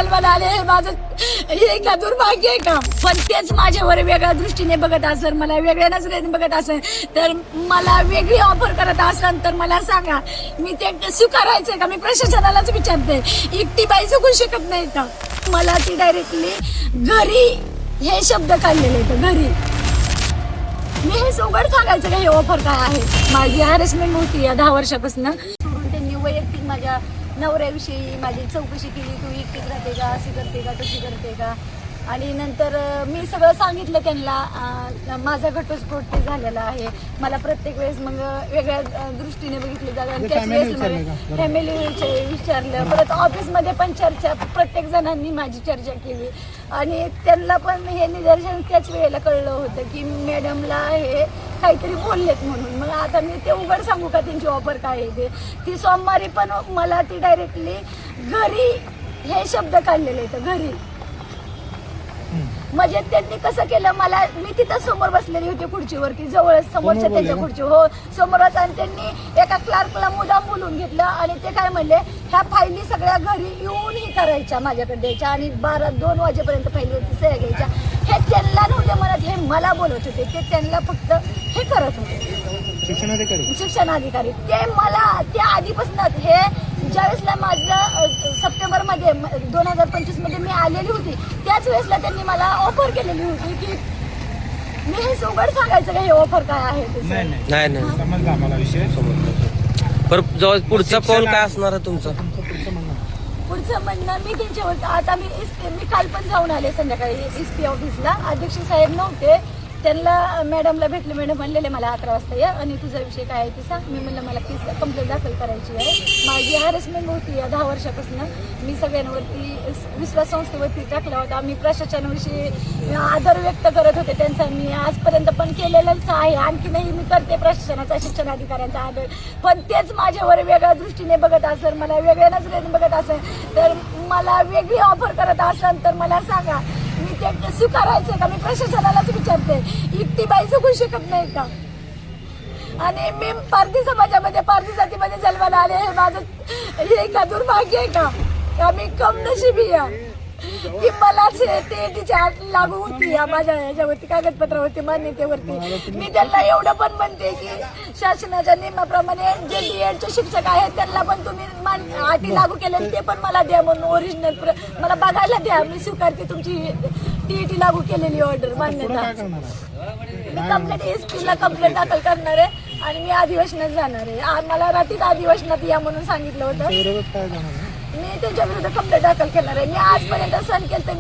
जन्माला आले हे माझं हे का दुर्भाग्य आहे का? पण तेच माझ्यावर वेगळ्या दृष्टीने बघत असेल, मला वेगळ्या नजरेने बघत असेल, तर मला वेगळी ऑफर करत असेल तर मला सांगा, मी ते स्वीकारायचंय का? मी प्रशासनालाच विचारते, एकटी बाई जगू शकत नाही का? मला ती डायरेक्टली घरी हे शब्द काढलेले आहेत, घरी. मी हे उघड सांगायचं का हे ऑफर काय आहे? माझी हॅरेसमेंट होती या 10 वर्षापासून. त्यांनी वैयक्तिक माझ्या नवऱ्याविषयी माझी चौकशी केली, तू एकटीच राहते का, अशी करते का, तशी करते का? आणि नंतर मी सगळं सांगितलं त्यांना, माझा घटस्फोट ते झालेला आहे. मला प्रत्येक वेळेस मग वेगळ्या दृष्टीने बघितलं जातं आणि त्याच वेळेस फॅमिली विचारलं. परत ऑफिसमध्ये पण चर्चा, प्रत्येक जणांनी माझी चर्चा केली आणि त्यांना पण हे निदर्शन त्याच वेळेला कळलं होतं की मॅडमला हे काहीतरी बोललेत म्हणून. मग आता मी ते उघड सांगू का त्यांची ऑफर काय आहे ते? ती सोमवारी पण मला ती डायरेक्टली घरी हे शब्द काढलेले आहेत, घरी. म्हणजे त्यांनी कसं केलं, मला मी तिथं समोर बसलेली होती खुर्चीवरती, जवळच समोरच्या त्यांच्या खुर्ची, हो समोरच. आणि त्यांनी एका क्लार्कला मुद्दाम बोलून घेतलं आणि ते काय म्हणले, ह्या फायली सगळ्या घरी येऊन ही करायच्या, माझ्याकडे द्यायच्या आणि 2 वाजेपर्यंत फायलीवरती सह्या घ्यायच्या. हे त्यांना नव्हते म्हणत, हे मला बोलत होते. ते त्यांना फक्त हे करत होते, शिक्षणाधिकारी. ते मला ते आधीपासून हे ज्यावेळेसला माझं सप्टेंबरमध्ये 2025 मध्ये मी आलेली होती, त्याच वेळेसला त्यांनी मला ऑफर केलेली होती की मी हे उघड सांगायचं का हे ऑफर काय आहे? नाही समजला आम्हाला विषय. पण पुढचा पाऊल काय असणार आहे तुमचं? पुढचं म्हणणं मी त्यांच्यावर आता मी काल पण जाऊन आले संध्याकाळी SP ऑफिसला. अध्यक्ष साहेब नव्हते, त्यांना मॅडमला भेटले. मॅडम म्हणलेले मला 11 वाजता या आणि तुझा विषय काय आहे ते सांग. मी म्हणलं मला केस कंप्लेंट दाखल करायची आहे, माझी हॅरेसमेंट होती या 10 वर्षापासून. मी सगळ्यांवरती विश्वास संस्थेवरती टाकला होता. मी प्रशासनाविषयी आदर व्यक्त करत होते त्यांचा, मी आजपर्यंत पण केलेलंच आहे, आणखीनही मी करते प्रशासनाचा, शिक्षणाधिकाऱ्यांचा आदर. पण तेच माझ्यावर वेगळ्या दृष्टीने बघत असेल, मला वेगळ्या नजरेने बघत असेल, तर मला वेगळी ऑफर करत असेल तर मला सांगा, मी ते स्वीकारायचं का? मी प्रशासनालाच विचारते, एकटी बाई जगू शकत नाही का? आणि मी पारधी समाजामध्ये, पारधी जातीमध्ये जन्माला आले हे माझं हे का दुर्भाग्य आहे का? मी कम नशिबी आहे की मलाच ते तिची आठ लागू होती या माझ्या ह्याच्यावरती, कागदपत्रावरती, मान्यतेवरती. मी त्यांना एवढं पण म्हणते की शासनाच्या नियमाप्रमाणे जे BEdचे शिक्षक आहेत त्यांना पण तुम्ही अटी लागू केले ते पण मला द्या, म्हणून ओरिजिनल मला बघायला द्या. मी स्वीकारते तुमची TET लागू केलेली ऑर्डर, मान्यता. मी कंप्लेंट SP ला कंप्लेंट दाखल करणार आहे आणि मी अधिवेशनात जाणार आहे. मला रात्रीच अधिवेशनात या म्हणून सांगितलं होतं. मी त्यांच्या विरुद्ध कंप्लेंट दाखल करणार आहे. मी आजपर्यंत सहन केलं तर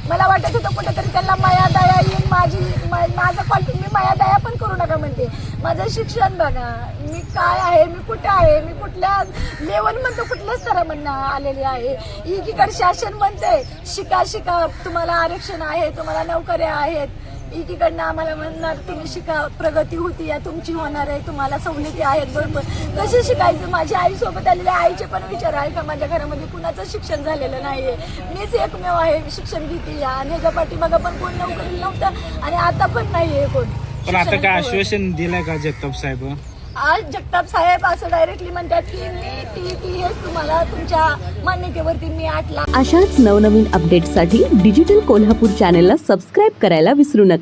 मला वाटत होतं कुठेतरी त्यांना माया दया येईल, माझं क्वालिटी. मी माया दया पण करू नका म्हणते. माझं शिक्षण बघा, मी काय आहे, मी कुठे आहे, मी कुठल्या लेवल म्हणतो, कुठल्या स्तरामधनं आलेली आहे. एकीकडे शासन म्हणते शिका शिका, तुम्हाला आरक्षण आहे, तुम्हाला नोकऱ्या आहेत. एकीकडनं आम्हाला म्हणणार तुम्ही शिका, प्रगती होती या तुमची होणार आहे, तुम्हाला सवलती आहेत. बरोबर कसं शिकायचं? माझ्या आईसोबत आलेल्या आईचे पण विचार आहे का? माझ्या घरामध्ये कुणाचं शिक्षण झालेलं नाहीये, मीच एकमेव आहे शिक्षण घेते या. आणि ह्याच्या पाठीमागं पण कोण नोकरी नव्हतं आणि आता पण नाहीये कोण. पण आता काय आश्वासन दिलंय का जगताप साहेब? आज जगताप साहेब असं डायरेक्टली म्हणतात की मी TET हेच तुम्हाला तुमच्या मान्यतेवरती मी 8 लाख. अशाच नवनवीन अपडेट्ससाठी डिजिटल कोल्हापूर चॅनेलला सबस्क्राईब करायला विसरू नका.